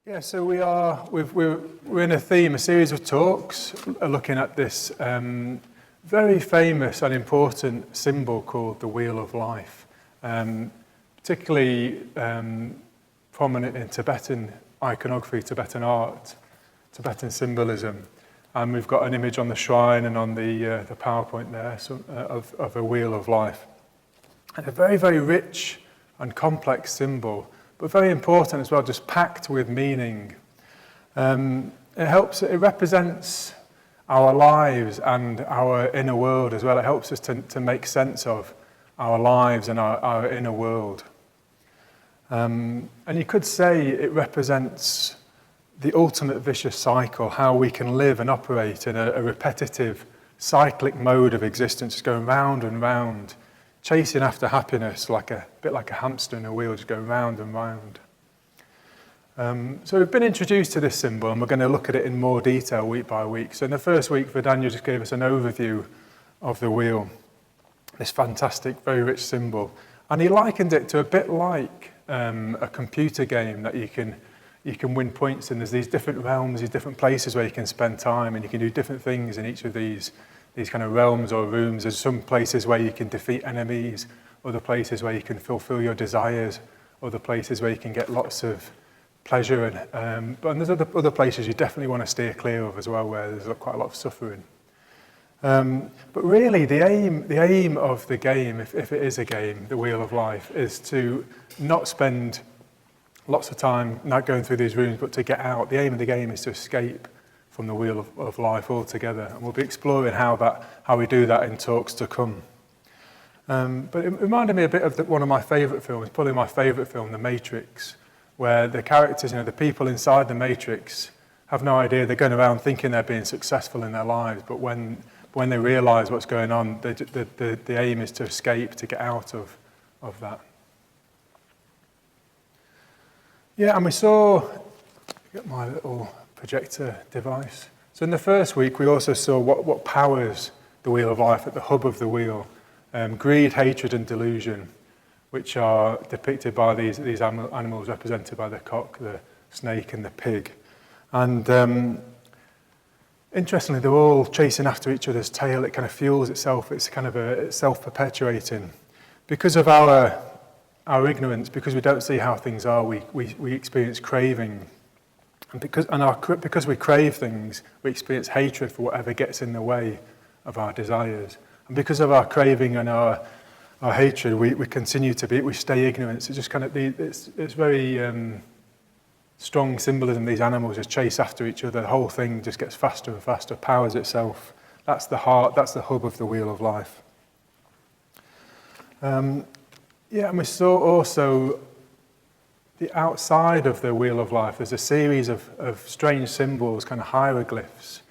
Yeah, so we're in a series of talks looking at this very famous and important symbol called the Wheel of Life, particularly prominent in Tibetan iconography, Tibetan art, Tibetan symbolism. And we've got an image on the shrine and on the PowerPoint there of a Wheel of Life. And a very, very rich and complex symbol, but very important as well, just packed with meaning. It represents our lives and our inner world as well. It helps us to make sense of our lives and our inner world. And you could say it represents the ultimate vicious cycle, how we can live and operate in a repetitive, cyclic mode of existence, just going round and round, chasing after happiness, a bit like a hamster in a wheel, just going round and round. So we've been introduced to this symbol, and we're going to look at it in more detail week by week. So in the first week, Daniel just gave us an overview of the wheel, this fantastic, very rich symbol. And he likened it to a bit like a computer game that you can win points in. There's these different realms, these different places where you can spend time, and you can do different things in each of these kind of realms or rooms. There's some places where you can defeat enemies, other places where you can fulfill your desires, other places where you can get lots of pleasure, but there's other places you definitely want to steer clear of as well, where there's quite a lot of suffering. But really, the aim of the game, if it is a game, the Wheel of Life, is to not spend lots of time not going through these rooms, but to get out. The aim of the game is to escape from the Wheel of Life altogether, and we'll be exploring how we do that in talks to come. But it reminded me a bit of one of my favourite films, probably my favourite film, The Matrix, where the characters, the people inside the Matrix have no idea. They're going around thinking they're being successful in their lives, but when they realise what's going on, the aim is to escape, to get out of that. Yeah, and we saw, get my little projector device. So in the first week, we also saw what powers the Wheel of Life at the hub of the wheel. Greed, hatred, and delusion, which are depicted by these animals represented by the cock, the snake, and the pig. And interestingly, they're all chasing after each other's tail. It kind of fuels itself. It's kind of it's self-perpetuating. Because of our ignorance, because we don't see how things are, we experience craving. And because we crave things, we experience hatred for whatever gets in the way of our desires. And because of our craving and our hatred, we stay ignorant. It's just kind of it's very strong symbolism. These animals just chase after each other. The whole thing just gets faster and faster, powers itself. That's the heart. That's the hub of the Wheel of Life. And we saw also the outside of the Wheel of Life. There's a series of strange symbols, kind of hieroglyphs,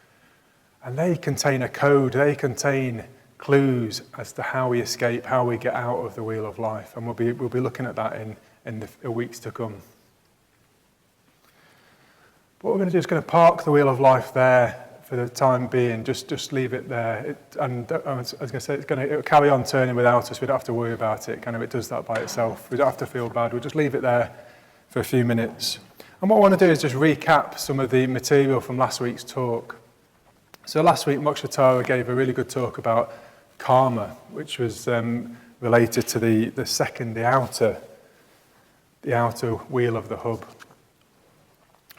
and they contain a code. They contain clues as to how we escape, how we get out of the Wheel of Life, and we'll be looking at that in the weeks to come. What we're going to do is going to park the Wheel of Life there for the time being. Just leave it there. I was going to say it'll carry on turning without us. We don't have to worry about it. It does that by itself. We don't have to feel bad. We'll just leave it there for a few minutes. And what I want to do is just recap some of the material from last week's talk. So last week, Mokshitara gave a really good talk about karma, which was related to the outer wheel of the hub,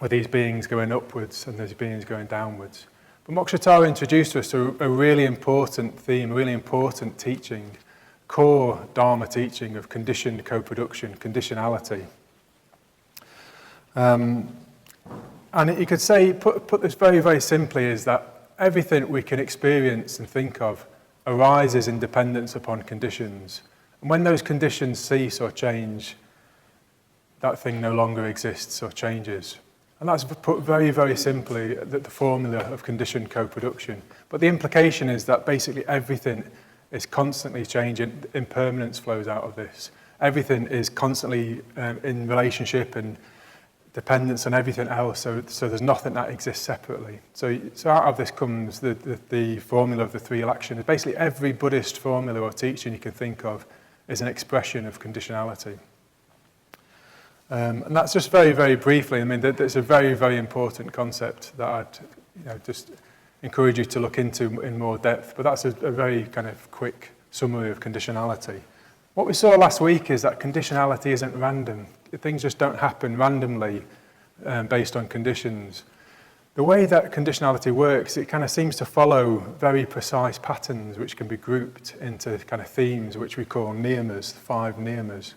with these beings going upwards and these beings going downwards. But Mokshitara introduced us to a really important theme, really important teaching, core Dharma teaching of conditioned co-production, conditionality. And you could say, put this very, very simply, is that everything we can experience and think of arises in dependence upon conditions. And when those conditions cease or change, that thing no longer exists or changes. And that's put very, very simply, the formula of conditioned co-production. But the implication is that basically everything is constantly changing. Impermanence flows out of this. Everything is constantly in relationship and dependence on everything else, so there's nothing that exists separately. So out of this comes the formula of the three actions. Basically, every Buddhist formula or teaching you can think of is an expression of conditionality. And that's just very, very briefly. I mean, that's a very, very important concept that I'd just encourage you to look into in more depth. But that's a very kind of quick summary of conditionality. What we saw last week is that conditionality isn't random. Things just don't happen randomly based on conditions. The way that conditionality works, it kind of seems to follow very precise patterns which can be grouped into kind of themes which we call niyamas, 5 niyamas.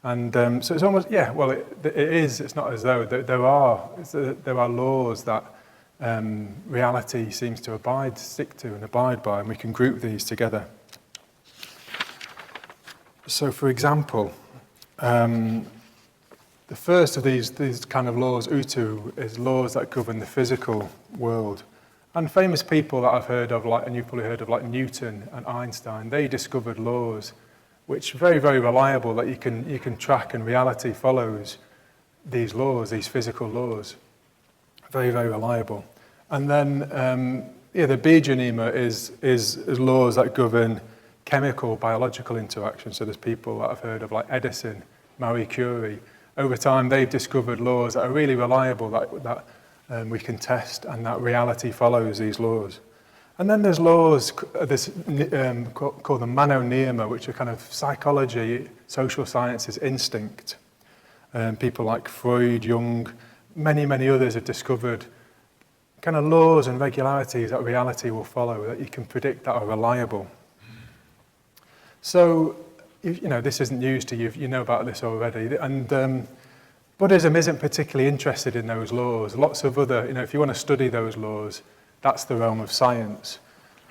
And so it's almost, it's not as though there are laws that reality seems to stick to and abide by, and we can group these together. So for example, the first of these kind of laws, utu, is laws that govern the physical world. And famous people that I've heard of, and you've probably heard of, like Newton and Einstein, they discovered laws which are very, very reliable, that you can track, and reality follows these laws, these physical laws. Very, very reliable. And then, the bija niyama is laws that govern chemical, biological interactions. So there's people that I've heard of, like Edison, Marie Curie. Over time, they've discovered laws that are really reliable, that we can test, and that reality follows these laws. And then there's laws called the mano niyama, which are kind of psychology, social sciences, instinct. People like Freud, Jung, many, many others have discovered kind of laws and regularities that reality will follow, that you can predict, that are reliable. So, this isn't news to you, you know about this already. And Buddhism isn't particularly interested in those laws. Lots of other, if you want to study those laws, that's the realm of science.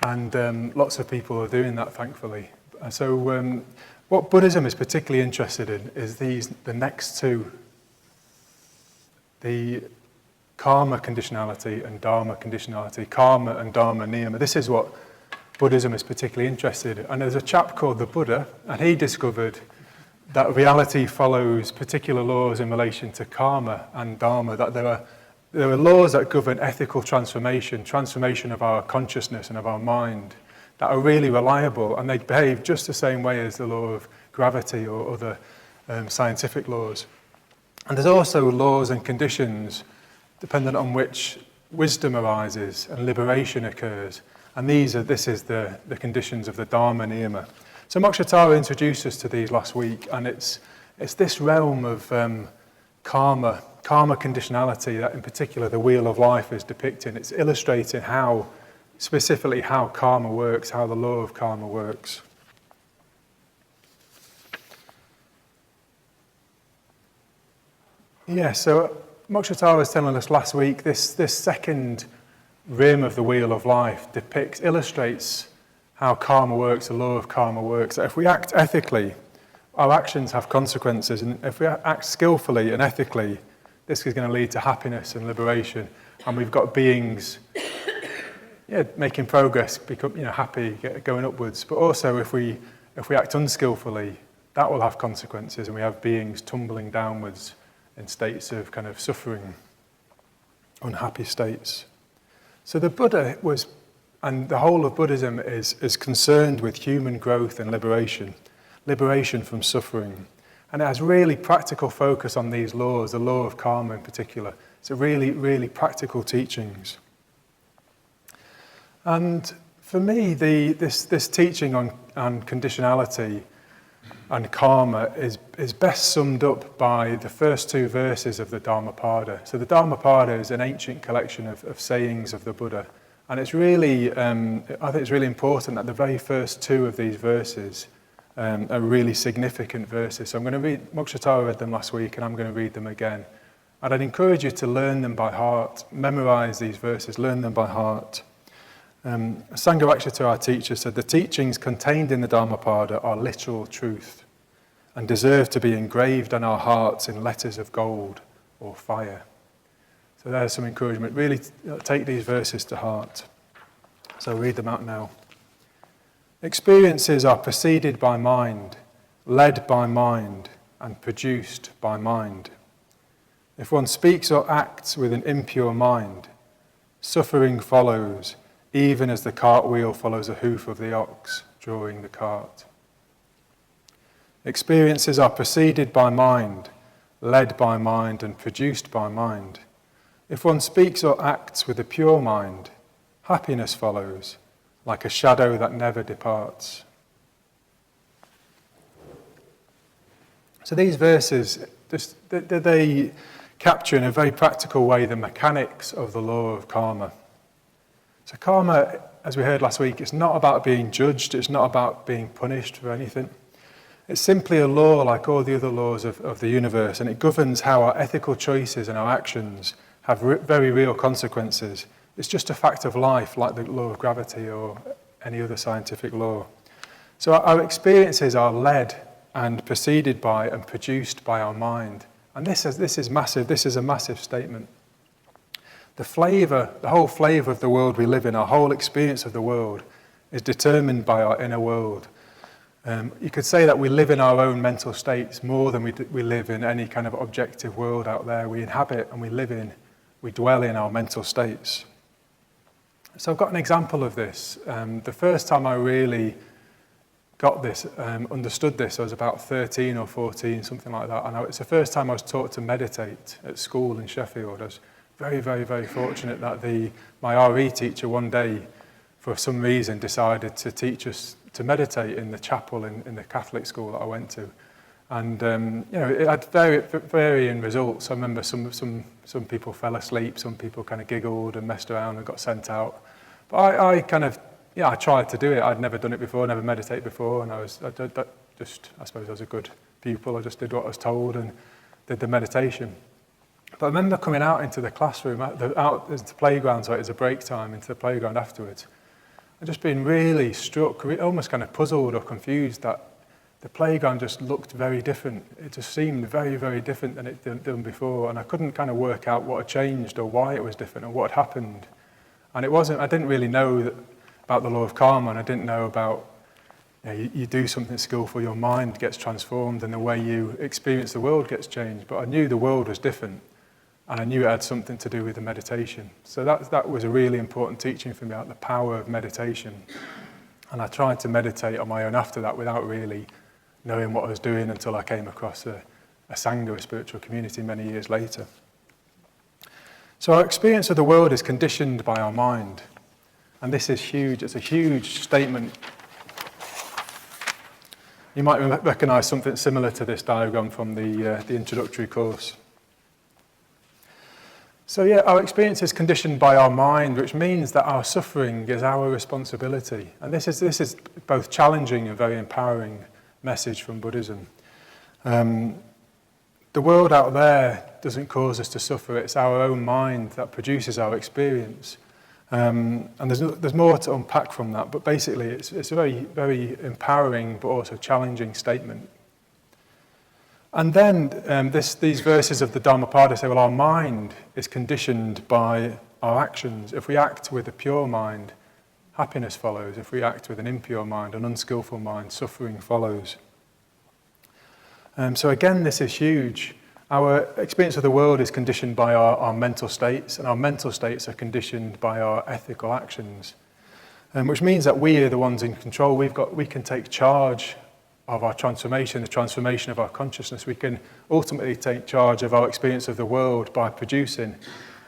And lots of people are doing that, thankfully. So what Buddhism is particularly interested in is the next two, the karma conditionality and dharma conditionality, karma and dharma niyama. This is what Buddhism is particularly interested in. And there's a chap called the Buddha, and he discovered that reality follows particular laws in relation to karma and dharma, that there are laws that govern ethical transformation of our consciousness and of our mind, that are really reliable, and they behave just the same way as the law of gravity or other scientific laws. And there's also laws and conditions dependent on which wisdom arises and liberation occurs. And this is the conditions of the Dharma niyama. So Mokshitara introduced us to these last week, and it's this realm of karma conditionality that in particular the wheel of life is depicting. It's illustrating specifically how karma works, how the law of karma works. So Mokshitara was telling us last week, this second rim of the wheel of life illustrates how karma works, the law of karma works. That if we act ethically, our actions have consequences, and if we act skillfully and ethically, this is going to lead to happiness and liberation. And we've got beings making progress, become happy, going upwards. But also if we act unskillfully, that will have consequences, and we have beings tumbling downwards in states of kind of suffering, unhappy states. So the Buddha and the whole of Buddhism is concerned with human growth and liberation from suffering. And it has really practical focus on these laws, the law of karma in particular. It's a really, really practical teachings. And for me, this teaching on conditionality and karma is best summed up by the first 2 verses of the Dhammapada. So the Dhammapada is an ancient collection of sayings of the Buddha. And it's really, I think it's really important that the very first 2 of these verses are really significant verses. So I'm going to read, Mokshitara read them last week, and I'm going to read them again. And I'd encourage you to learn them by heart, memorize these verses, learn them by heart. Sangharakshita, our teacher, said, the teachings contained in the Dhammapada are literal truth and deserve to be engraved on our hearts in letters of gold or fire. So there's some encouragement. Really take these verses to heart. So I'll read them out now. Experiences are preceded by mind, led by mind, and produced by mind. If one speaks or acts with an impure mind, suffering follows, even as the cartwheel follows a hoof of the ox drawing the cart. Experiences are preceded by mind, led by mind and produced by mind. If one speaks or acts with a pure mind, happiness follows, like a shadow that never departs. So these verses, they capture in a very practical way the mechanics of the law of karma. So karma, as we heard last week, it's not about being judged, it's not about being punished for anything. It's simply a law like all the other laws of the universe, and it governs how our ethical choices and our actions have very real consequences. It's just a fact of life, like the law of gravity or any other scientific law. So our experiences are led and preceded by and produced by our mind. And this is massive. This is a massive statement. The whole flavour of the world we live in, our whole experience of the world, is determined by our inner world. You could say that we live in our own mental states more than we live in any kind of objective world out there. We inhabit and we dwell in our mental states. So I've got an example of this. The first time I really got this, understood this, I was about 13 or 14, something like that. And it's the first time I was taught to meditate at school in Sheffield. I was very, very, very fortunate that my RE teacher one day, for some reason, decided to teach us to meditate in the chapel in the Catholic school that I went to. And it had varying results. I remember some people fell asleep, some people kind of giggled and messed around and got sent out. But I tried to do it. I'd never done it before, never meditated before, and I suppose I was a good pupil. I just did what I was told and did the meditation. But I remember coming out into the classroom, out into the playground, so it was a break time, into the playground afterwards, and just being really struck, almost kind of puzzled or confused that the playground just looked very different. It just seemed very, very different than it had done before, and I couldn't kind of work out what had changed or why it was different or what had happened. And I didn't really know about the law of karma, and I didn't know about you do something skillful, your mind gets transformed and the way you experience the world gets changed. But I knew the world was different, and I knew it had something to do with the meditation. So that was a really important teaching for me about the power of meditation. And I tried to meditate on my own after that without really knowing what I was doing until I came across a Sangha, a spiritual community, many years later. So our experience of the world is conditioned by our mind. And this is huge. It's a huge statement. You might recognise something similar to this diagram from the introductory course. So our experience is conditioned by our mind, which means that our suffering is our responsibility. And this is both challenging and very empowering message from Buddhism. The world out there doesn't cause us to suffer. It's our own mind that produces our experience. And there's more to unpack from that, but basically it's a very, very empowering but also challenging statement. And then these verses of the Dhammapada say, well, our mind is conditioned by our actions. If we act with a pure mind, happiness follows. If we act with an impure mind, an unskillful mind, suffering follows. So again, this is huge. Our experience of the world is conditioned by our mental states, and our mental states are conditioned by our ethical actions, which means that we are the ones in control. We can take charge of our transformation, the transformation of our consciousness. We can ultimately take charge of our experience of the world by producing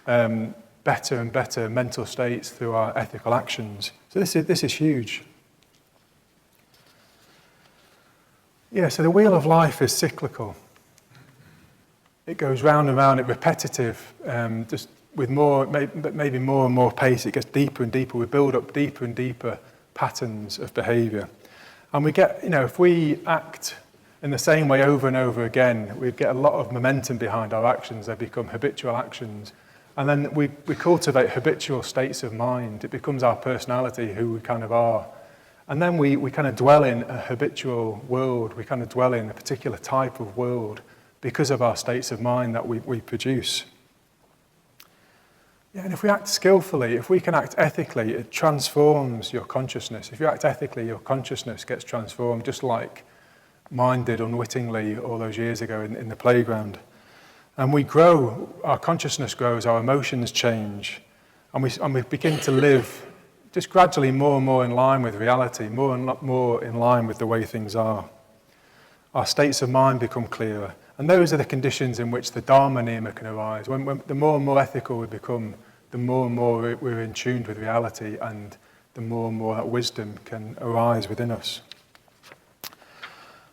better and better mental states through our ethical actions. So this is huge. So the wheel of life is cyclical. It goes round and round, it's repetitive, just with maybe more and more pace. It gets deeper and deeper. We build up deeper and deeper patterns of behaviour. And we get, if we act in the same way over and over again, we get a lot of momentum behind our actions. They become habitual actions. And then we cultivate habitual states of mind. It becomes our personality, who we kind of are. And then we kind of dwell in a habitual world. We kind of dwell in a particular type of world because of our states of mind that we produce. And if we act skillfully, if we can act ethically, it transforms your consciousness. If you act ethically, your consciousness gets transformed, just like mine did unwittingly all those years ago in the playground. And we grow, our consciousness grows, our emotions change, and we begin to live just gradually more and more in line with reality, more and more in line with the way things are. Our states of mind become clearer, And those are the conditions in which the Dharma niyama can arise. The more and more ethical we become, the more and more we're in tune with reality, and the more and more that wisdom can arise within us.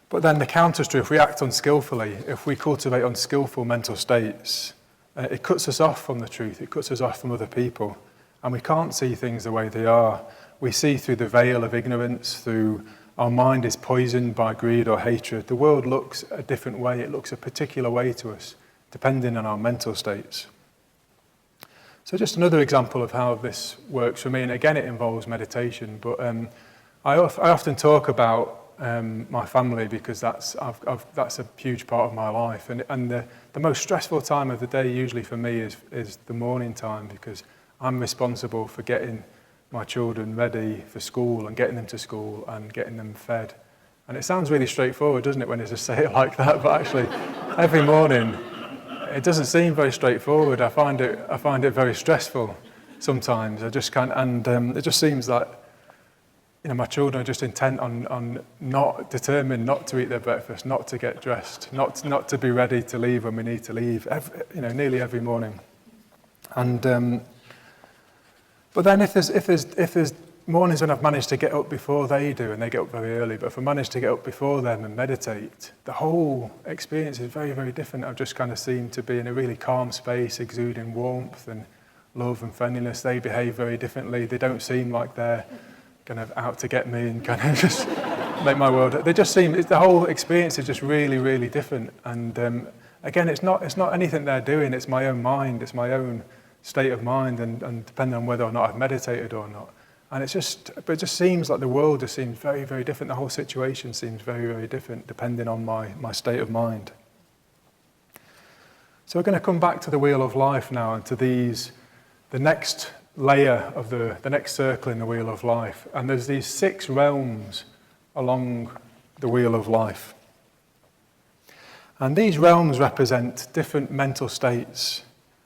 But then the counter is true. If we act unskillfully, if we cultivate unskillful mental states, it cuts us off from the truth, it cuts us off from other people, and we can't see things the way they are. We see through the veil of ignorance, through our mind is poisoned by greed or hatred. The world looks a different way, it looks a particular way to us, depending on our mental states. So just another example of how this works for me, and again it involves meditation, but I often talk about my family, because that's a huge part of my life, and the most stressful time of the day usually for me is the morning time, because I'm responsible for getting my children ready for school and getting them to school and getting them fed. And it sounds really straightforward, doesn't it, when you just say it like that, but actually every morning it doesn't seem very straightforward. I find it very stressful sometimes. I just can't, and it just seems like, you know, my children are just intent on determined not to eat their breakfast, not to get dressed, not to be ready to leave when we need to leave, nearly every morning. And but then if there's mornings when I've managed to get up before they do, and they get up very early, but if I manage to get up before them and meditate, the whole experience is very, very different. I've just kind of seemed to be in a really calm space, exuding warmth and love and friendliness. They behave very differently. They don't seem like they're kind of out to get me and kind of just make my world. They just seem, the whole experience is just really, really different. And again, it's not anything they're doing. It's my own mind. It's my own state of mind, and depending on whether or not I've meditated or not. And it just seems like the world just seems very, very different. The whole situation seems very, very different depending on my state of mind. So we're going to come back to the wheel of life now, and to the next layer of the next circle in the wheel of life. And there's these 6 realms along the wheel of life. And these realms represent different mental states.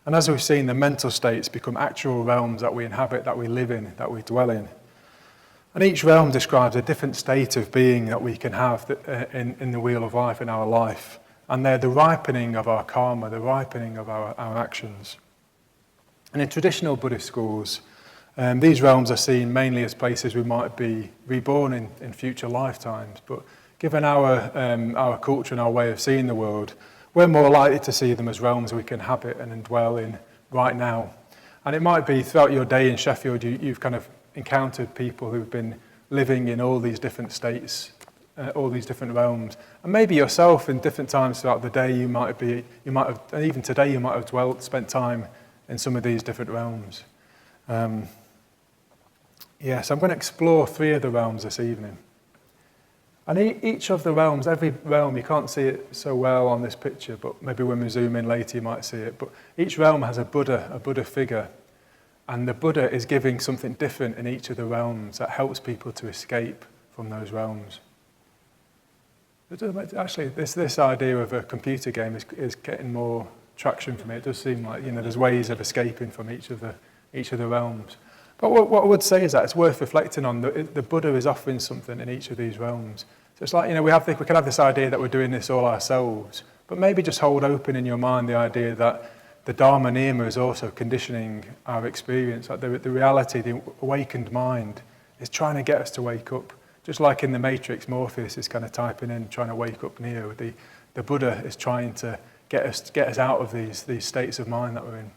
And as we've seen, the mental states become actual realms that we inhabit, that we live in, that we dwell in. And each realm describes a different state of being that we can have in the wheel of life, in our life. And they're the ripening of our karma, the ripening of our actions. And in traditional Buddhist schools, these realms are seen mainly as places we might be reborn in future lifetimes. But given our culture and our way of seeing the world, we're more likely to see them as realms we can inhabit and dwell in right now. And it might be throughout your day in Sheffield, you've kind of encountered people who've been living in all these different states, all these different realms. And maybe yourself in different times throughout the day, you might have, and even today you might have spent time in some of these different realms. So I'm going to explore 3 of the realms this evening. And each of the realms, every realm, you can't see it so well on this picture, but maybe when we zoom in later you might see it. But each realm has a Buddha figure. And the Buddha is giving something different in each of the realms that helps people to escape from those realms. Actually, this idea of a computer game is getting more traction for me. It does seem like, there's ways of escaping from each of the realms. But what I would say is that it's worth reflecting on. The Buddha is offering something in each of these realms. So it's like, we can have this idea that we're doing this all ourselves, but maybe just hold open in your mind the idea that the Dharma niyama is also conditioning our experience. Like the reality, the awakened mind is trying to get us to wake up. Just like in the Matrix, Morpheus is kind of typing in, trying to wake up Neo. The Buddha is trying to get us out of these states of mind that we're in.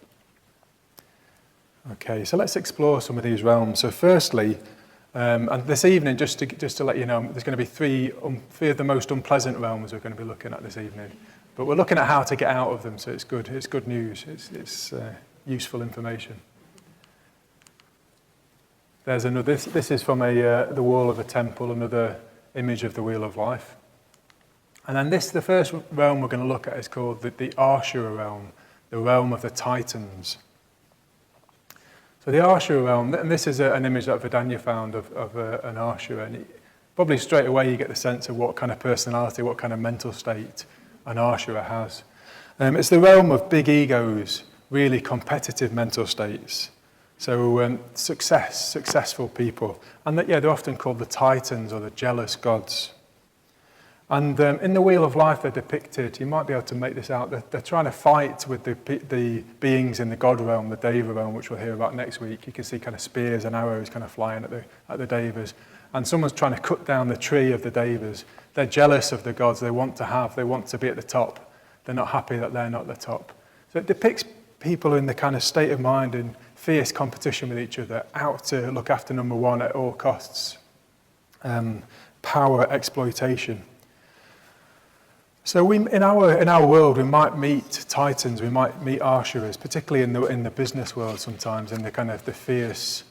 Okay, so let's explore some of these realms. So firstly, and this evening, just to let you know, there's going to be three of the most unpleasant realms we're going to be looking at this evening. But we're looking at how to get out of them, so it's good. It's good news. It's useful information. There's another. This is from the wall of a temple, another image of the wheel of life. And then the first realm we're going to look at is called the Ashura realm, the realm of the Titans. So the Ashura realm, and this is an image that Vidanya found of an Ashura, and probably straight away you get the sense of what kind of personality, what kind of mental state an Ashura has. It's the realm of big egos, really competitive mental states. So successful people, and they're often called the Titans or the jealous gods. And in the Wheel of Life, they're depicted, you might be able to make this out, they're trying to fight with the beings in the God realm, the Deva realm, which we'll hear about next week. You can see kind of spears and arrows kind of flying at the Devas. And someone's trying to cut down the tree of the Devas. They're jealous of the gods they want to be at the top. They're not happy that they're not at the top. So it depicts people in the kind of state of mind in fierce competition with each other, out to look after number one at all costs. Power, exploitation. So in our world, we might meet titans, we might meet Ashuras, particularly in the business world sometimes, in the kind of the fierce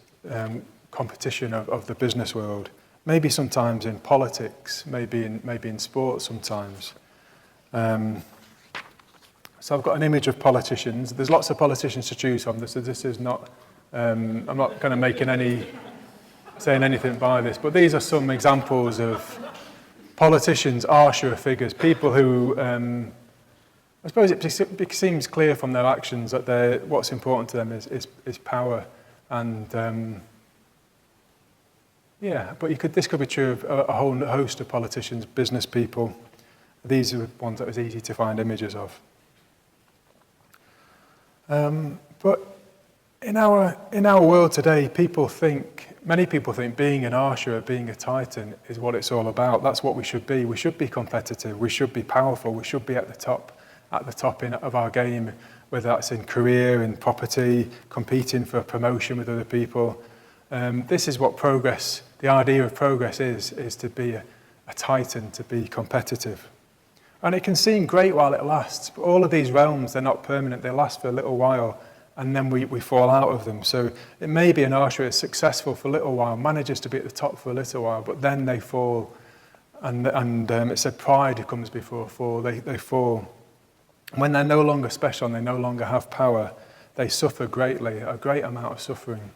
competition of the business world. Maybe sometimes in politics, maybe in sports sometimes. So I've got an image of politicians. There's lots of politicians to choose from. So this is not. I'm not kind of saying anything by this, but these are some examples of politicians, Ashura figures, people who, I suppose it seems clear from their actions that what's important to them is power, and but this could be true of a whole host of politicians, business people. These are ones that was easy to find images of. But in our world today, many people think being an Ashura, being a Titan, is what it's all about. That's what we should be. We should be competitive. We should be powerful. We should be at the top of our game, whether that's in career, in property, competing for promotion with other people. This is what progress, the idea of progress is to be a Titan, to be competitive. And it can seem great while it lasts, but all of these realms, they're not permanent. They last for a little while, and then we fall out of them. So it may be an Ashura is successful for a little while, manages to be at the top for a little while, but then they fall, and it's a pride who comes before a fall. They fall. When they're no longer special and they no longer have power, they suffer greatly, a great amount of suffering.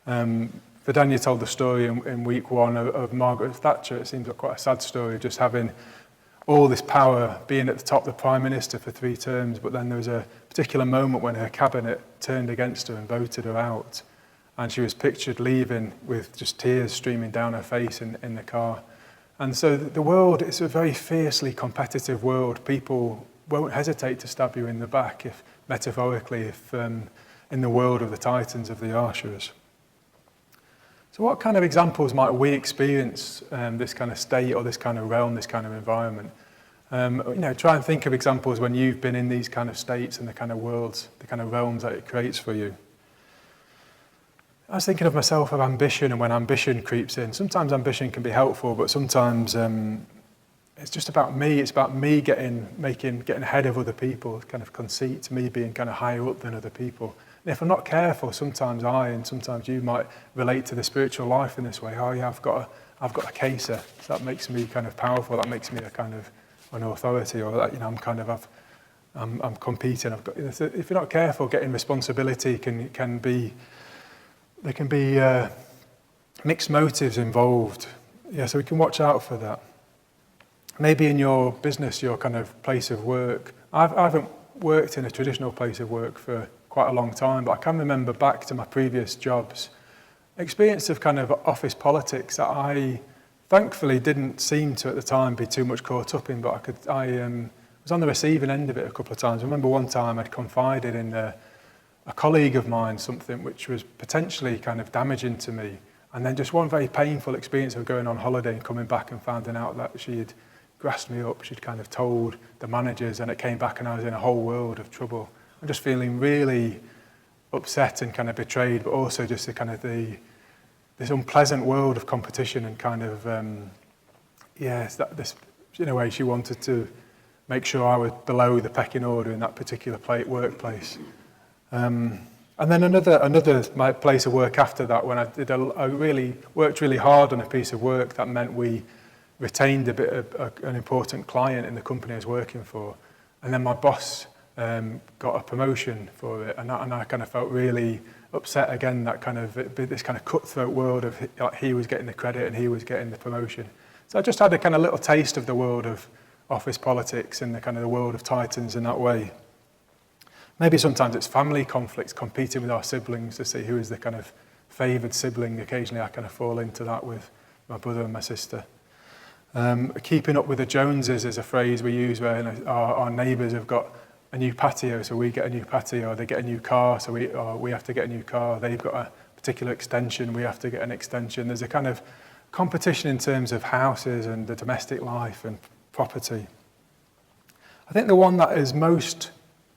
Vidania told the story in week one of Margaret Thatcher. It seems like quite a sad story, just having all this power, being at the top, the Prime Minister for 3 terms, but then there was a particular moment when her cabinet turned against her and voted her out, and she was pictured leaving with just tears streaming down her face in the car. And so the world is a very fiercely competitive world. People won't hesitate to stab you in the back, metaphorically, in the world of the Titans, of the Ashuras. So what kind of examples might we experience this kind of state or this kind of realm, this kind of environment? Try and think of examples when you've been in these kind of states and the kind of worlds, the kind of realms that it creates for you. I was thinking of myself of ambition, and when ambition creeps in. Sometimes ambition can be helpful, but sometimes it's just about me. It's about me getting ahead of other people, kind of conceit, me being kind of higher up than other people. And if I'm not careful, sometimes and sometimes you might relate to the spiritual life in this way. Oh yeah, I've got a caser. So that makes me kind of powerful. That makes me a kind of an authority, or that I'm competing. If you're not careful, getting responsibility can be mixed motives involved. Yeah, so we can watch out for that. Maybe in your business, your kind of place of work. I haven't worked in a traditional place of work for quite a long time, but I can remember back to my previous jobs, experience of kind of office politics that I thankfully didn't seem to at the time be too much caught up in, but I was on the receiving end of it a couple of times. I remember one time I'd confided in a colleague of mine something which was potentially kind of damaging to me, and then just one very painful experience of going on holiday and coming back and finding out that she had grassed me up. She'd kind of told the managers, and it came back and I was in a whole world of trouble. I'm just feeling really upset and kind of betrayed, but also just this unpleasant world of competition and kind of, in a way she wanted to make sure I was below the pecking order in that particular workplace. And then another my place of work after that, when I really worked really hard on a piece of work that meant we retained an important client in the company I was working for, and then my boss got a promotion for it, and I kind of felt really upset again, that kind of this kind of cutthroat world of he was getting the credit and he was getting the promotion. So I just had a kind of little taste of the world of office politics and the kind of the world of Titans in that way. Maybe sometimes it's family conflicts, competing with our siblings to see who is the kind of favoured sibling. Occasionally I kind of fall into that with my brother and my sister. Keeping up with the Joneses is a phrase we use where our neighbours have got a new patio, so we get a new patio, or they get a new car, so we have to get a new car. They've got a particular extension, we have to get an extension. There's a kind of competition in terms of houses and the domestic life and property. I think the one that is most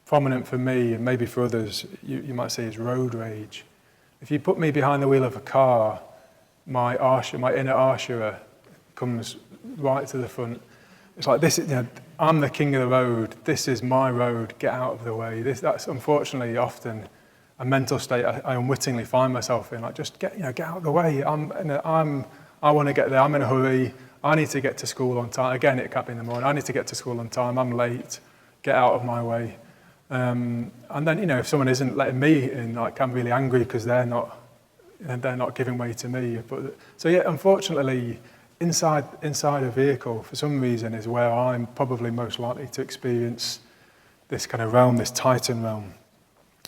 prominent for me, and maybe for others, you might say, is road rage. If you put me behind the wheel of a car, my inner Asura comes right to the front. It's like this, I'm the king of the road. This is my road. Get out of the way. That's unfortunately often a mental state I unwittingly find myself in. Like, just get out of the way. I want to get there. I'm in a hurry. I need to get to school on time. Again, it can't be in the morning. I need to get to school on time. I'm late. Get out of my way. And then, if someone isn't letting me in, I'm really angry because they're not giving way to me. But so yeah, unfortunately, inside a vehicle, for some reason, is where I'm probably most likely to experience this kind of realm, this Titan realm.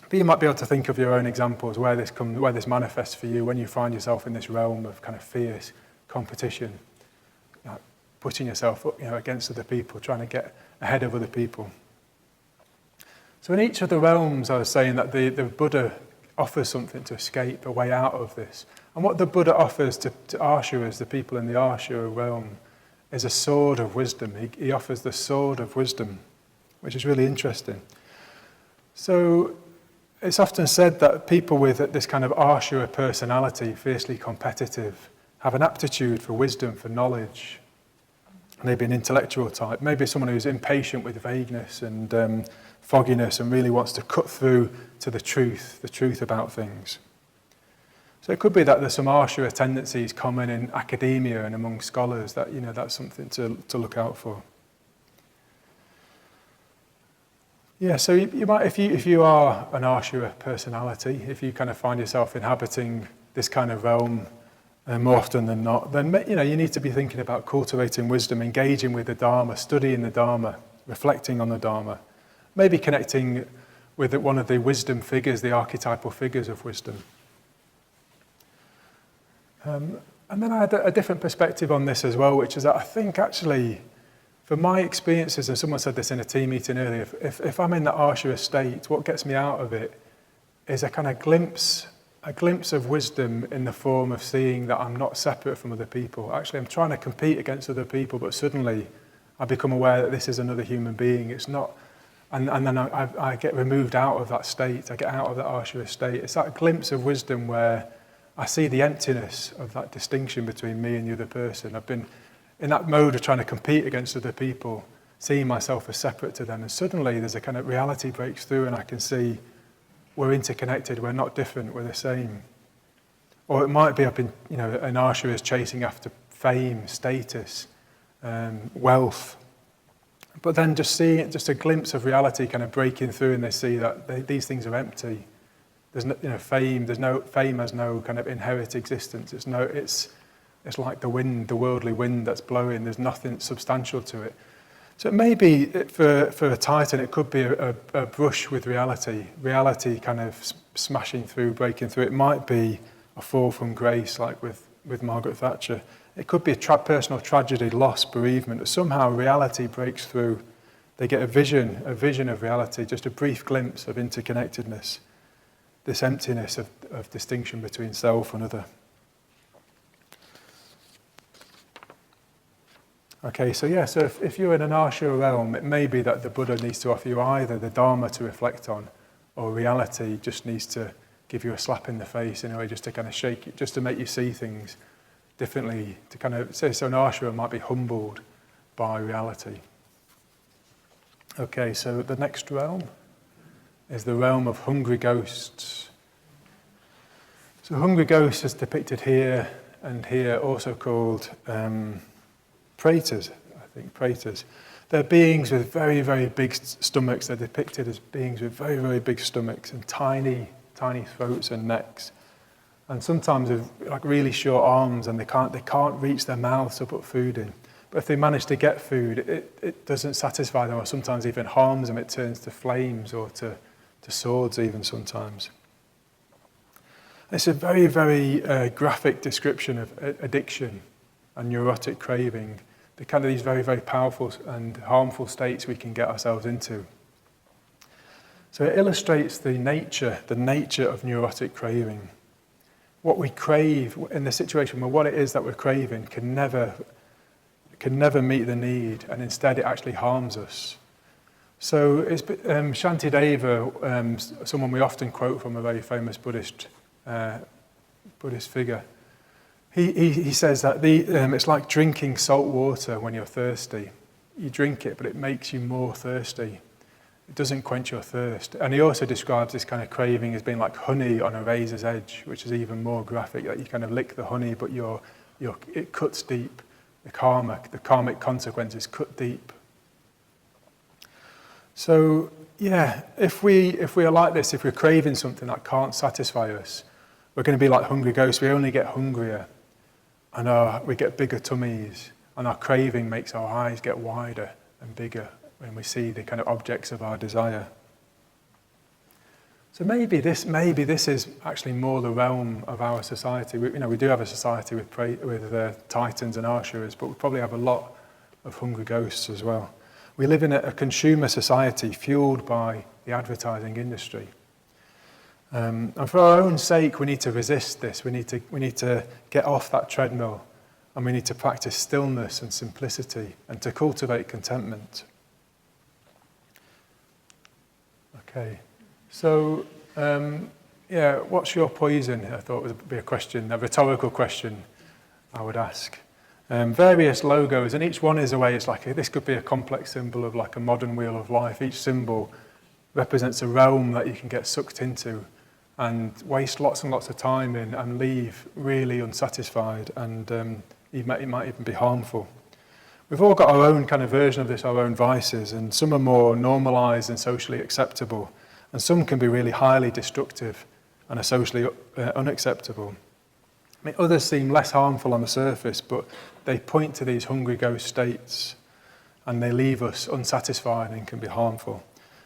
But you might be able to think of your own examples where this manifests for you when you find yourself in this realm of kind of fierce competition, putting yourself up, against other people, trying to get ahead of other people. So in each of the realms, I was saying that the Buddha offers something to escape, a way out of this. And what the Buddha offers to Asuras, the people in the Asura realm, is a sword of wisdom. He offers the sword of wisdom, which is really interesting. So it's often said that people with this kind of Asura personality, fiercely competitive, have an aptitude for wisdom, for knowledge. Maybe an intellectual type, maybe someone who's impatient with vagueness and fogginess and really wants to cut through to the truth about things. So it could be that there's some Asura tendencies common in academia and among scholars that, that's something to look out for. Yeah, so you might, if you are an Asura personality, if you kind of find yourself inhabiting this kind of realm more often than not, then you need to be thinking about cultivating wisdom, engaging with the Dharma, studying the Dharma, reflecting on the Dharma, maybe connecting with one of the wisdom figures, the archetypal figures of wisdom. And then I had a different perspective on this as well, which is that I think actually, from my experiences, and someone said this in a team meeting earlier, if I'm in the Asura state, what gets me out of it is a kind of glimpse of wisdom in the form of seeing that I'm not separate from other people. Actually, I'm trying to compete against other people, but suddenly I become aware that this is another human being. It's not, and then I get removed out of that state. I get out of that Asura state. It's that glimpse of wisdom where I see the emptiness of that distinction between me and the other person. I've been in that mode of trying to compete against other people, seeing myself as separate to them, and suddenly there's a kind of reality breaks through and I can see we're interconnected, we're not different, we're the same. Or it might be I've been, an Asura is chasing after fame, status, wealth. But then just seeing it, just a glimpse of reality kind of breaking through, and they see that these things are empty. There's no, fame has no kind of inherent existence. It's like the wind, the worldly wind that's blowing. There's nothing substantial to it. So it may be, for a Titan, it could be a brush with reality kind of smashing through, breaking through. It might be a fall from grace, like with Margaret Thatcher. It could be a personal tragedy, loss, bereavement, or somehow reality breaks through. They get a vision of reality, just a brief glimpse of interconnectedness, this emptiness of distinction between self and other. Okay, so if you're in an Asura realm, it may be that the Buddha needs to offer you either the Dharma to reflect on, or reality just needs to give you a slap in the face in a way, just to kind of shake you, just to make you see things differently, to kind of say, so an Asura might be humbled by reality. Okay, so the next realm is the realm of hungry ghosts. So hungry ghosts is depicted here and here, also called Praetors, Praetors. They're beings with very, very big stomachs. They're depicted as beings with very, very big stomachs and tiny, tiny throats and necks. And sometimes with really short arms, and they can't reach their mouths to put food in. But if they manage to get food, it doesn't satisfy them, or sometimes even harms them. It turns to flames or to swords even sometimes. It's a very, very graphic description of addiction and neurotic craving the kind of these very, very powerful and harmful states we can get ourselves into. So it illustrates the nature of neurotic craving. What we crave in the situation where what it is that we're craving can never meet the need, and instead it actually harms us. So it's Shantideva, someone we often quote from, a very famous Buddhist figure. He says that it's like drinking salt water when you're thirsty. You drink it, but it makes you more thirsty. It doesn't quench your thirst. And he also describes this kind of craving as being like honey on a razor's edge, which is even more graphic, that you kind of lick the honey, but it cuts deep. The karmic consequences cut deep. So, yeah, if we are like this, if we're craving something that can't satisfy us, we're going to be like hungry ghosts. We only get hungrier, and we get bigger tummies, and our craving makes our eyes get wider and bigger when we see the kind of objects of our desire. So maybe this is actually more the realm of our society. We do have a society with titans and ashuras, but we probably have a lot of hungry ghosts as well. We live in a consumer society fueled by the advertising industry. And for our own sake, we need to resist this. We need to get off that treadmill, and we need to practice stillness and simplicity and to cultivate contentment. Okay, so what's your poison? I thought would be a rhetorical question I would ask. Various logos, and each one is a way. It's like this could be a complex symbol of like a modern wheel of life. Each symbol represents a realm that you can get sucked into and waste lots and lots of time in and leave really unsatisfied, and it might even be harmful. We've all got our own kind of version of this, our own vices, and some are more normalized and socially acceptable, and some can be really highly destructive and are socially unacceptable. I mean, others seem less harmful on the surface, but they point to these hungry ghost states, and they leave us unsatisfied and can be harmful.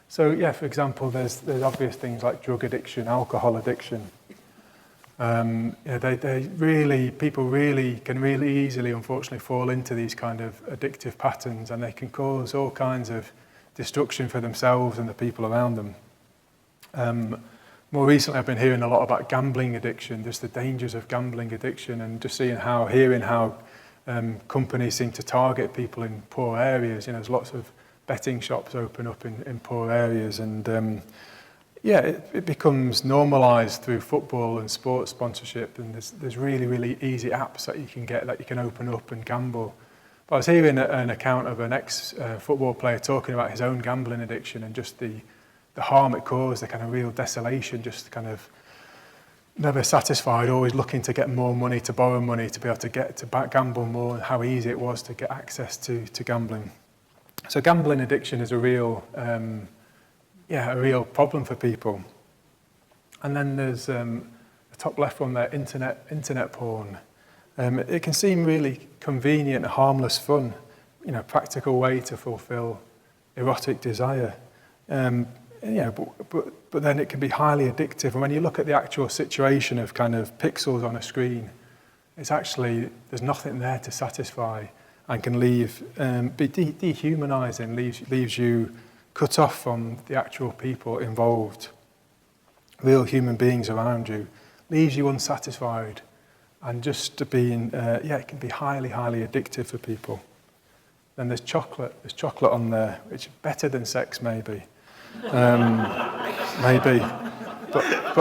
So, yeah, for example, there's obvious things like drug addiction, alcohol addiction. People can really easily, unfortunately, fall into these kind of addictive patterns, and they can cause all kinds of destruction for themselves and the people around them. More recently, I've been hearing a lot about gambling addiction, just the dangers of gambling addiction, and just hearing how companies seem to target people in poor areas. There's lots of betting shops open up in poor areas, and it becomes normalised through football and sports sponsorship, and there's really, really easy apps that you can get that you can open up and gamble. But I was hearing an account of an ex-football player talking about his own gambling addiction and just the harm it caused, the kind of real desolation, just kind of never satisfied, always looking to get more money, to borrow money, to be able to get to gamble more, and how easy it was to get access to gambling. So gambling addiction is a real problem for people. And then there's the top left one there, internet porn. It can seem really convenient, harmless fun, practical way to fulfill erotic desire. But then it can be highly addictive. And when you look at the actual situation of kind of pixels on a screen, it's actually, there's nothing there to satisfy, and can be dehumanizing, leaves you cut off from the actual people involved, real human beings around you, leaves you unsatisfied, and just being, it can be highly, highly addictive for people. Then there's chocolate on there, which is better than sex maybe, but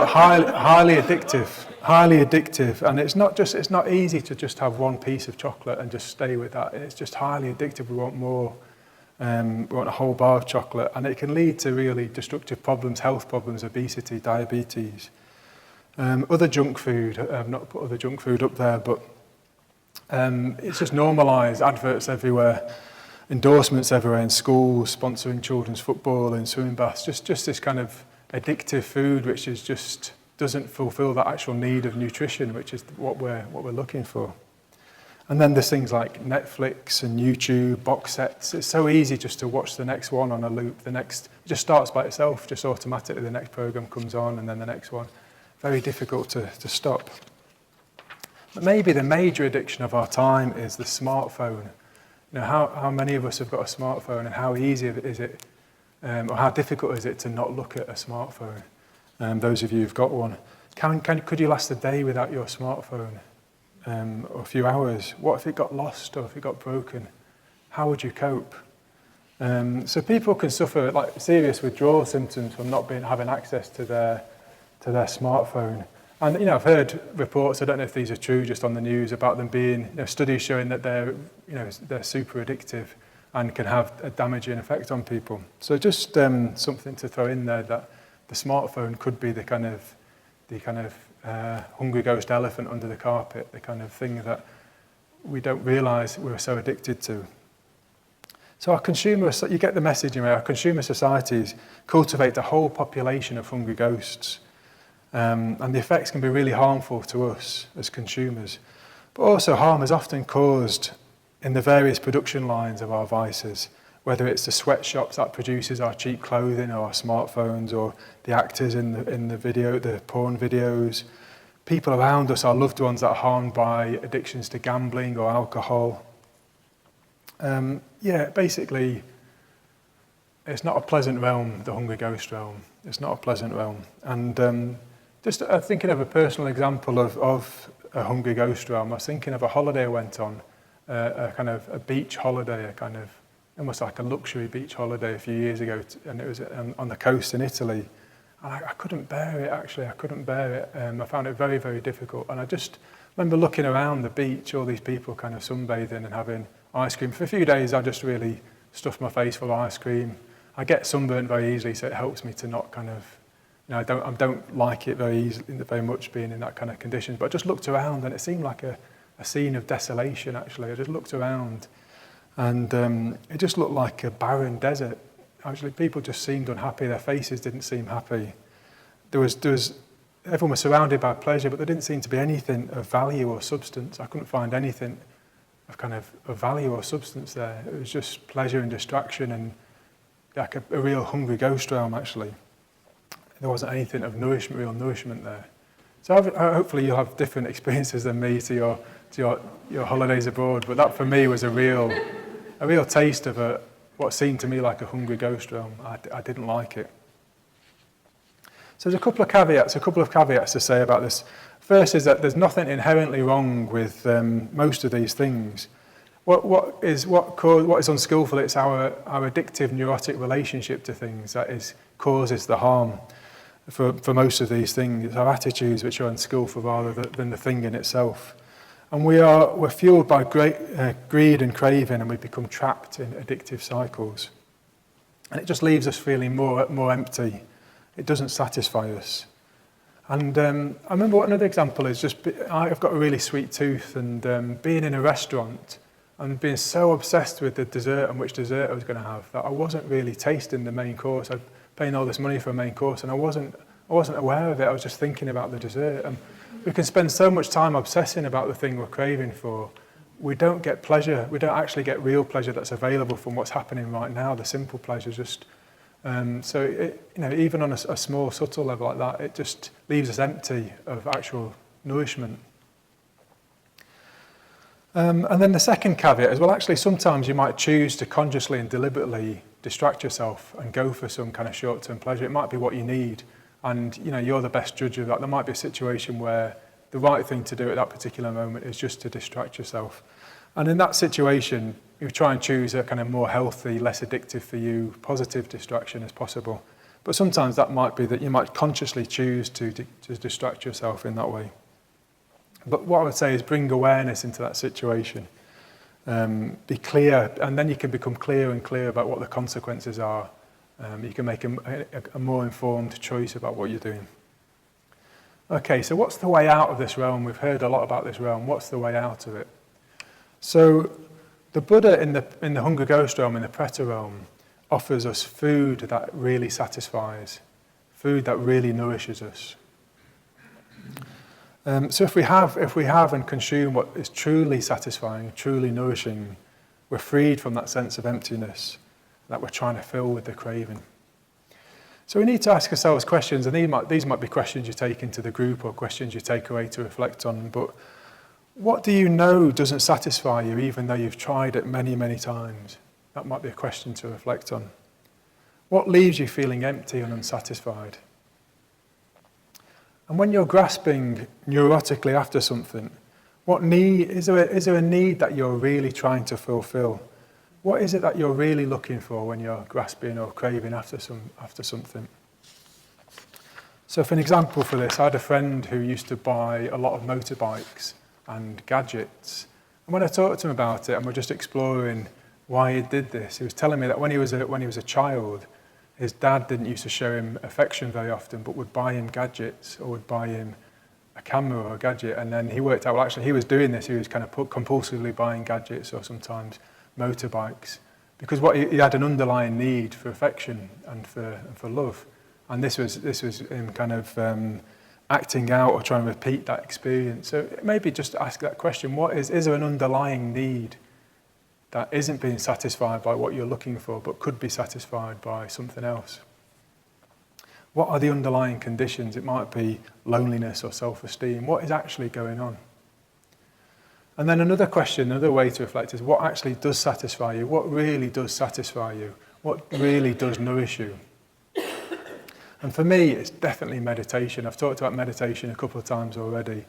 highly addictive, and it's not easy to just have one piece of chocolate and just stay with that. It's just highly addictive. We want more. We want a whole bar of chocolate, and it can lead to really destructive problems, health problems, obesity, diabetes. Other junk food, I've not put other junk food up there, but it's just normalised, adverts everywhere, endorsements everywhere in schools, sponsoring children's football and swimming baths, just this kind of addictive food which is just doesn't fulfil that actual need of nutrition, which is what we're looking for. And then there's things like Netflix and YouTube, box sets. It's so easy just to watch the next one on a loop. It just starts by itself, just automatically. The next program comes on, and then the next one. Very difficult to stop. But maybe the major addiction of our time is the smartphone. How many of us have got a smartphone, and how easy is it, or how difficult is it to not look at a smartphone? Those of you who've got one, could you last a day without your smartphone, or a few hours? What if it got lost or if it got broken? How would you cope? So people can suffer like serious withdrawal symptoms from not having access to their smartphone. And I've heard reports, I don't know if these are true, just on the news, about them being studies showing that they're super addictive and can have a damaging effect on people. So just something to throw in there, that the smartphone could be the kind of hungry ghost elephant under the carpet, the kind of thing that we don't realise we're so addicted to. So you get the message, our consumer societies cultivate a whole population of hungry ghosts. And the effects can be really harmful to us as consumers. But also harm is often caused in the various production lines of our vices, whether it's the sweatshops that produces our cheap clothing or our smartphones, or the actors in the porn videos, people around us, our loved ones that are harmed by addictions to gambling or alcohol. Basically, it's not a pleasant realm, the hungry ghost realm. It's not a pleasant realm. And just thinking of a personal example of a hungry ghost realm, I was thinking of a holiday I went on, a kind of a beach holiday, a kind of almost like a luxury beach holiday a few years ago, and it was on the coast in Italy. And I couldn't bear it, actually. I couldn't bear it. I found it very, very difficult. And I just remember looking around the beach, all these people kind of sunbathing and having ice cream. For a few days, I just really stuffed my face full of ice cream. I get sunburnt very easily, so it helps me to not kind of, I don't like it very much being in that kind of conditions. But I just looked around, and it seemed like a scene of desolation, actually. I just looked around, and it just looked like a barren desert. Actually, people just seemed unhappy. Their faces didn't seem happy. Everyone was surrounded by pleasure, but there didn't seem to be anything of value or substance. I couldn't find anything of value or substance there. It was just pleasure and distraction, and like a real hungry ghost realm, actually. There wasn't anything of real nourishment there. So hopefully you'll have different experiences than me to your holidays abroad, but that for me was a real taste of what seemed to me like a hungry ghost realm. I didn't like it. So there's a couple of caveats to say about this. First is that there's nothing inherently wrong with most of these things. What is unskillful? It's our addictive, neurotic relationship to things that causes the harm for most of these things. It's our attitudes which are unskillful rather than the thing in itself. And we're fueled by great greed and craving, and we become trapped in addictive cycles. And it just leaves us feeling more empty. It doesn't satisfy us. And I remember another example is I've got a really sweet tooth, and being in a restaurant and being so obsessed with the dessert and which dessert I was going to have that I wasn't really tasting the main course. I'm paying all this money for a main course, and I wasn't aware of it. I was just thinking about the dessert. And we can spend so much time obsessing about the thing we're craving for. We don't get pleasure. We don't actually get real pleasure that's available from what's happening right now. The simple pleasure just. Even on a small, subtle level like that, it just leaves us empty of actual nourishment. And then the second caveat is, well, actually, sometimes you might choose to consciously and deliberately distract yourself and go for some kind of short-term pleasure. It might be what you need, and you're the best judge of that. There might be a situation where the right thing to do at that particular moment is just to distract yourself. And in that situation, you try and choose a kind of more healthy, less addictive for you, positive distraction as possible. But sometimes that might be that you might consciously choose to distract yourself in that way. But what I would say is bring awareness into that situation. Be clear, and then you can become clearer and clearer about what the consequences are. You can make a more informed choice about what you're doing. Okay, so what's the way out of this realm? We've heard a lot about this realm. What's the way out of it? So the Buddha in the Hunger Ghost realm, in the Preta realm, offers us food that really satisfies, food that really nourishes us. So if we have and consume what is truly satisfying, truly nourishing, we're freed from that sense of emptiness that we're trying to fill with the craving. So we need to ask ourselves questions, and these might be questions you take into the group or questions you take away to reflect on, but What do you know doesn't satisfy you even though you've tried it many, many times? That might be a question to reflect on. What leaves you feeling empty and unsatisfied? And when you're grasping neurotically after something, what need is there a need that you're really trying to fulfill? What is it that you're really looking for when you're grasping or craving after something? So for an example for this, I had a friend who used to buy a lot of motorbikes and gadgets. And when I talked to him about it and we're just exploring why he did this, he was telling me that when he was a child, his dad didn't used to show him affection very often, but would buy him gadgets or would buy him a camera or a gadget. And then he worked out, well, actually, he was doing this. He was kind of compulsively buying gadgets or sometimes motorbikes because he had an underlying need for affection and for love. And this was him kind of acting out or trying to repeat that experience. So maybe just ask that question, is there an underlying need that isn't being satisfied by what you're looking for, but could be satisfied by something else? What are the underlying conditions? It might be loneliness or self-esteem. What is actually going on? And then another question, another way to reflect is what actually does satisfy you? What really does satisfy you? What really does nourish you? And for me, it's definitely meditation. I've talked about meditation a couple of times already.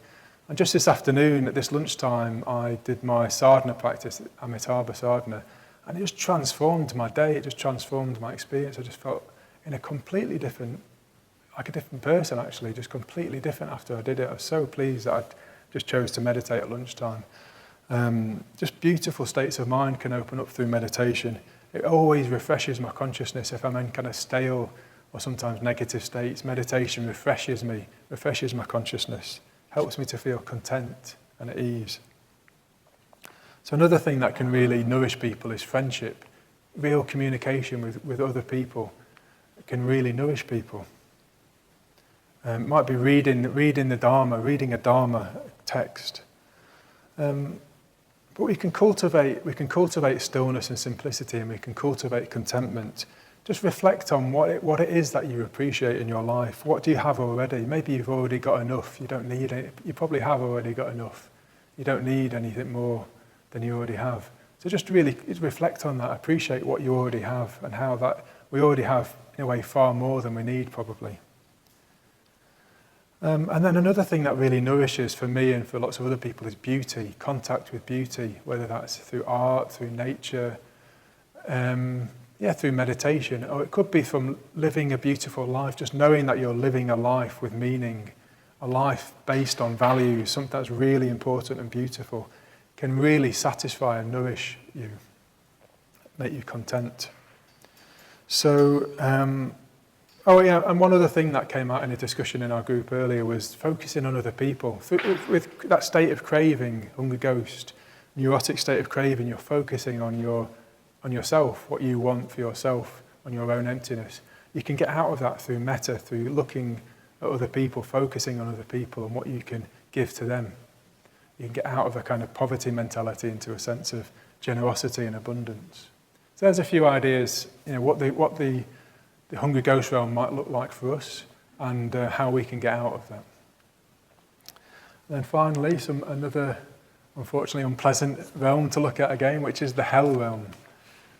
And just this afternoon, at this lunchtime, I did my sadhana practice, Amitabha sadhana, and it just transformed my day. It just transformed my experience. I just felt in a completely different, like a different person actually, just completely different after I did it. I was so pleased that I just chose to meditate at lunchtime. Just beautiful states of mind can open up through meditation. It always refreshes my consciousness if I'm in kind of stale or sometimes negative states. Meditation refreshes me, refreshes my consciousness, helps me to feel content and at ease. So another thing that can really nourish people is friendship. Real communication with other people can really nourish people. It might be reading the Dharma, reading a Dharma text. But we can cultivate stillness and simplicity, and we can cultivate contentment. Just reflect on what it is that you appreciate in your life. What do you have already? Maybe you've already got enough. You don't need it. You probably have already got enough. You don't need anything more than you already have. So just really reflect on that. Appreciate what you already have and how that we already have, in a way, far more than we need probably. And then another thing that really nourishes for me and for lots of other people is beauty, contact with beauty, whether that's through art, through nature, through meditation, or it could be from living a beautiful life, just knowing that you're living a life with meaning, a life based on values, something that's really important and beautiful, can really satisfy and nourish you, make you content. So, and one other thing that came out in a discussion in our group earlier was focusing on other people. With that state of craving, hunger ghost, neurotic state of craving, you're focusing on yourself, what you want for yourself, on your own emptiness. You can get out of that through metta, through looking at other people, focusing on other people and what you can give to them. You can get out of a kind of poverty mentality into a sense of generosity and abundance. So there's a few ideas, what the Hungry Ghost realm might look like for us and how we can get out of that. And then finally, another unfortunately unpleasant realm to look at again, which is the hell realm.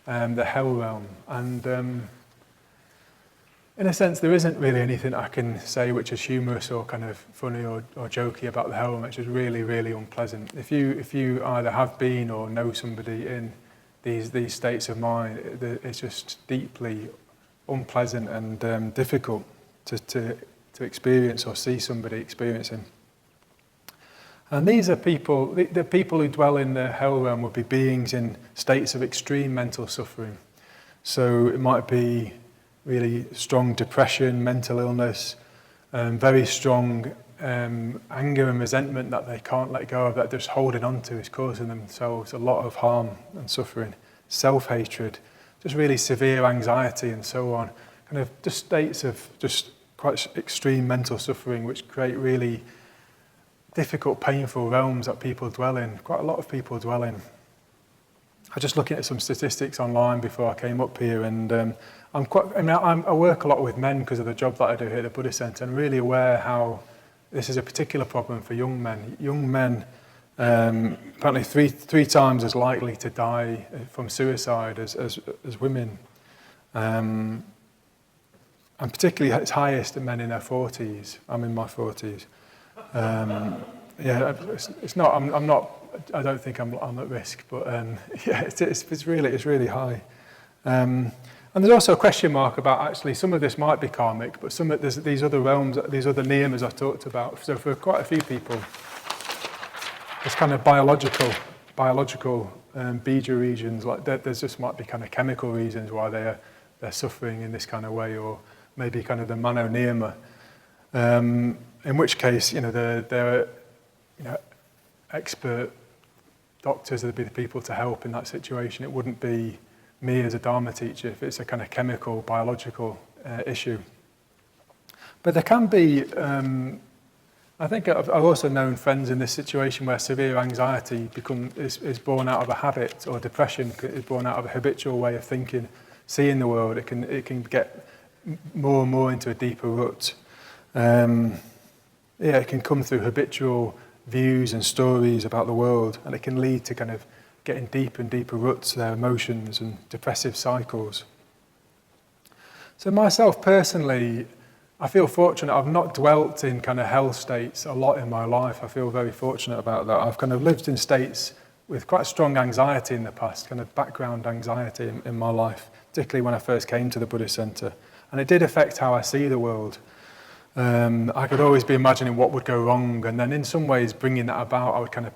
The hell realm. And in a sense, there isn't really anything I can say which is humorous or kind of funny or jokey about the hell realm, which is really, really unpleasant. If you either have been or know somebody in these states of mind, it's just deeply unpleasant and difficult to experience or see somebody experiencing. And these are people, the people who dwell in the hell realm would be beings in states of extreme mental suffering. So it might be really strong depression, mental illness, very strong anger and resentment that they can't let go of, that they're just holding on to, is causing themselves a lot of harm and suffering, self-hatred, just really severe anxiety and so on, kind of just states of just quite extreme mental suffering which create really difficult, painful realms that people dwell in, quite a lot of people dwell in. I was just looking at some statistics online before I came up here, and I work a lot with men because of the job that I do here at the Buddhist Centre, and really aware how this is a particular problem for young men. Young men Apparently three times as likely to die from suicide as women. And particularly it's highest in men in their 40s. I'm in my 40s. Yeah, it's not. I'm not. I don't think I'm at risk, but yeah, it's really high. And there's also a question mark about actually some of this might be karmic, but there's these other realms, these other niyamas I talked about. So for quite a few people, it's kind of biological bija regions. Like there's just might be kind of chemical reasons why they're suffering in this kind of way, or maybe kind of the mano niyama. In which case, they're expert doctors would be the people to help in that situation. It wouldn't be me as a Dharma teacher if it's a kind of chemical, biological issue. But there can be, I think I've also known friends in this situation where severe anxiety is born out of a habit, or depression is born out of a habitual way of thinking, seeing the world. It can get more and more into a deeper rut. It can come through habitual views and stories about the world, and it can lead to kind of getting deeper and deeper ruts, their emotions and depressive cycles. So myself personally, I feel fortunate. I've not dwelt in kind of hell states a lot in my life. I feel very fortunate about that. I've kind of lived in states with quite strong anxiety in the past, kind of background anxiety in my life, particularly when I first came to the Buddhist Centre. And it did affect how I see the world. I could always be imagining what would go wrong, and then in some ways bringing that about, I would kind of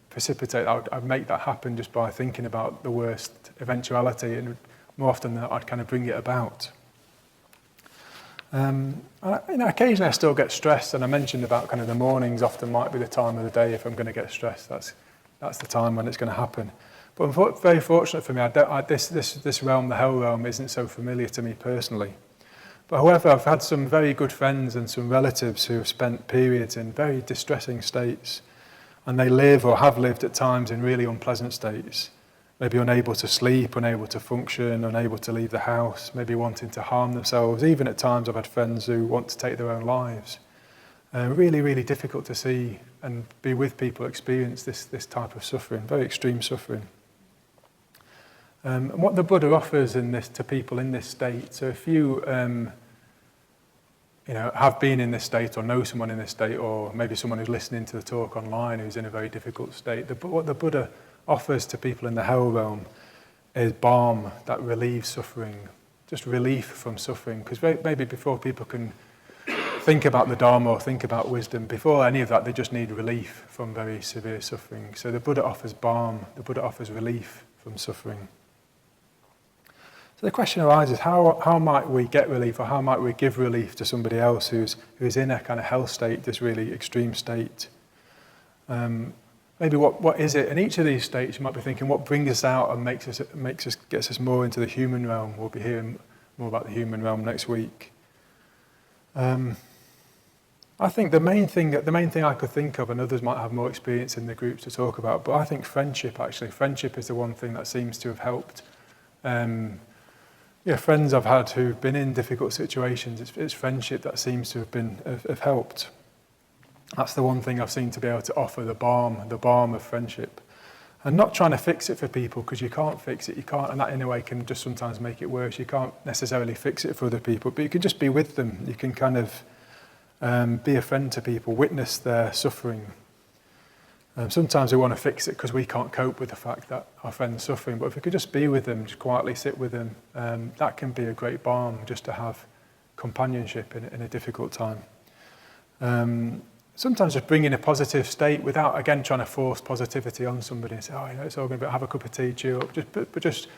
precipitate, I'd make that happen just by thinking about the worst eventuality, and more often than not, I'd kind of bring it about. Occasionally I still get stressed, and I mentioned about kind of the mornings often might be the time of the day if I'm going to get stressed. That's the time when it's going to happen. But I'm very fortunate for me, this realm, the hell realm, isn't so familiar to me personally. But however, I've had some very good friends and some relatives who have spent periods in very distressing states, and they live or have lived at times in really unpleasant states, maybe unable to sleep, unable to function, unable to leave the house, maybe wanting to harm themselves. Even at times I've had friends who want to take their own lives. Really, really difficult to see and be with people who experience this type of suffering, very extreme suffering. And what the Buddha offers to people in this state, so if you have been in this state or know someone in this state, or maybe someone who's listening to the talk online who's in a very difficult state, what the Buddha offers to people in the hell realm is balm that relieves suffering, just relief from suffering. Because maybe before people can think about the Dharma or think about wisdom, before any of that, they just need relief from very severe suffering. So the Buddha offers balm, the Buddha offers relief from suffering. So the question arises, how might we get relief, or how might we give relief to somebody else who's in a kind of hell state, this really extreme state? Maybe what is it? In each of these states, you might be thinking, what brings us out and gets us more into the human realm? We'll be hearing more about the human realm next week. I think the main thing I could think of, and others might have more experience in the groups to talk about, but I think friendship is the one thing that seems to have helped. Friends I've had who've been in difficult situations, it's friendship that seems to have helped. That's the one thing I've seen to be able to offer, the balm of friendship. And not trying to fix it for people, because you can't fix it, and that in a way can just sometimes make it worse. You can't necessarily fix it for other people, but you can just be with them. You can kind of be a friend to people, witness their suffering. Sometimes we want to fix it because we can't cope with the fact that our friend's suffering, but if we could just be with them, just quietly sit with them, that can be a great balm, just to have companionship in a difficult time. Sometimes just bringing a positive state without, again, trying to force positivity on somebody and say, it's all going to have a cup of tea, cheer up. But just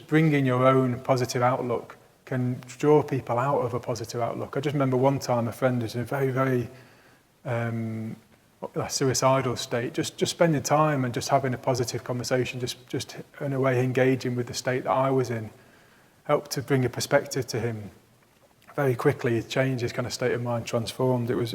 bringing your own positive outlook can draw people out of a positive outlook. I just remember one time a friend was in a very, very suicidal state, just spending time and just having a positive conversation, just in a way engaging with the state that I was in, helped to bring a perspective to him. Very quickly, it changed, his kind of state of mind transformed. It was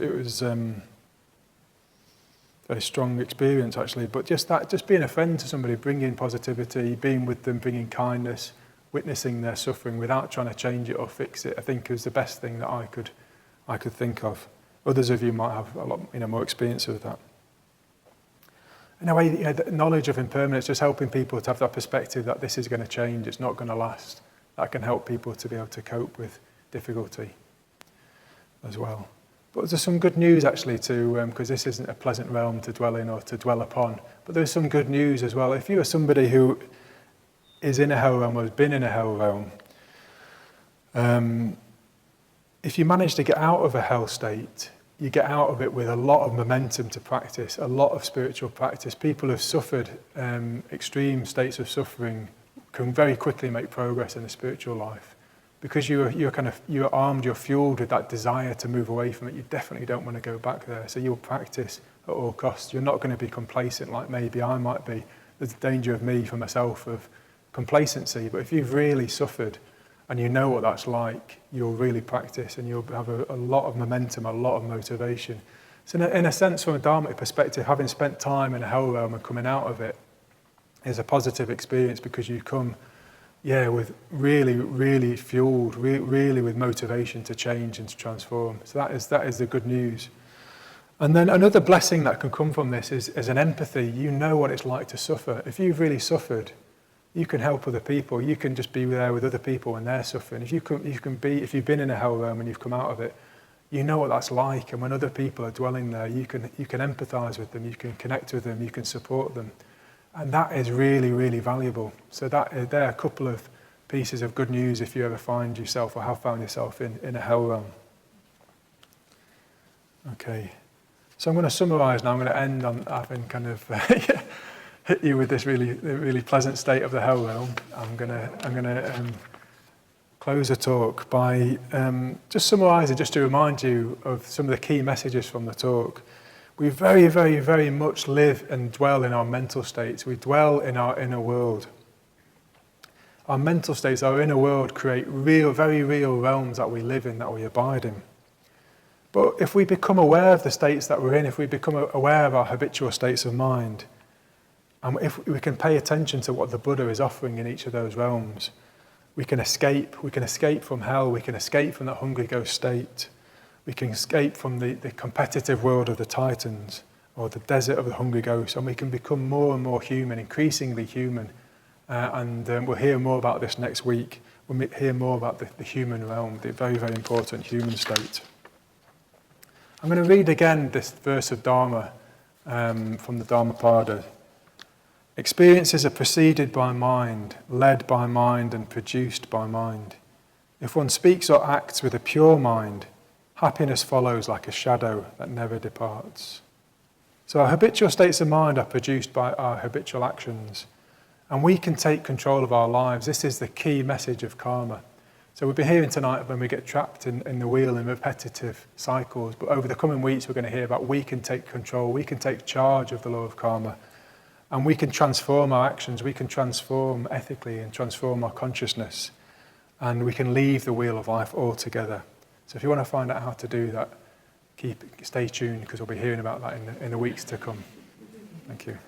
very strong experience actually, but just being a friend to somebody, bringing positivity, being with them, bringing kindness, witnessing their suffering without trying to change it or fix it, I think is the best thing that I could think of. Others of you might have a lot more experience with that. in a way, the knowledge of impermanence, just helping people to have that perspective that this is going to change, it's not going to last. That can help people to be able to cope with difficulty as well. But there's some good news actually too, because this isn't a pleasant realm to dwell in or to dwell upon. But there's some good news as well. If you are somebody who is in a hell realm or has been in a hell realm, if you manage to get out of a hell state, you get out of it with a lot of momentum to practice, a lot of spiritual practice. People who've suffered extreme states of suffering can very quickly make progress in the spiritual life. Because you're armed, you're fueled with that desire to move away from it. You definitely don't want to go back there. So you'll practice at all costs. You're not going to be complacent like maybe I might be. There's a danger of me, for myself, of complacency. But if you've really suffered and you know what that's like, you'll really practice and you'll have a lot of momentum, a lot of motivation. So in a sense, from a Dharmic perspective, having spent time in a hell realm and coming out of it is a positive experience, because you come with really fueled, really with motivation to change and to transform. So that is the good news. And then another blessing that can come from this is an empathy. You know what it's like to suffer. If you've really suffered, you can help other people. You can just be there with other people when they're suffering. If you've been in a hell realm and you've come out of it, you know what that's like. And when other people are dwelling there, you can empathise with them, you can connect with them, you can support them. And that is really, really valuable. So there are a couple of pieces of good news if you ever find yourself or have found yourself in a hell realm. Okay. So I'm going to summarise now. I'm going to end on having kind of hit you with this really pleasant state of the hell realm. I'm going to close the talk by just summarising, just to remind you of some of the key messages from the talk. We very, very, very much live and dwell in our mental states. We dwell in our inner world. Our mental states, our inner world, create real, very real realms that we live in, that we abide in. But if we become aware of the states that we're in, if we become aware of our habitual states of mind, and if we can pay attention to what the Buddha is offering in each of those realms, we can escape from hell, we can escape from that hungry ghost state. We can escape from the competitive world of the Titans or the desert of the hungry ghosts, and we can become more and more human, increasingly human. And we'll hear more about this next week. We'll hear more about the human realm, the very, very important human state. I'm going to read again this verse of Dharma from the Dhammapada. Experiences are preceded by mind, led by mind, and produced by mind. If one speaks or acts with a pure mind, happiness follows like a shadow that never departs. So our habitual states of mind are produced by our habitual actions, and we can take control of our lives. This is the key message of karma. So we'll be hearing tonight when we get trapped in the wheel in repetitive cycles, but over the coming weeks we're going to hear about we can take control, we can take charge of the law of karma, and we can transform our actions, we can transform ethically and transform our consciousness, and we can leave the wheel of life altogether. So if you want to find out how to do that, stay tuned, because we'll be hearing about that in the weeks to come. Thank you.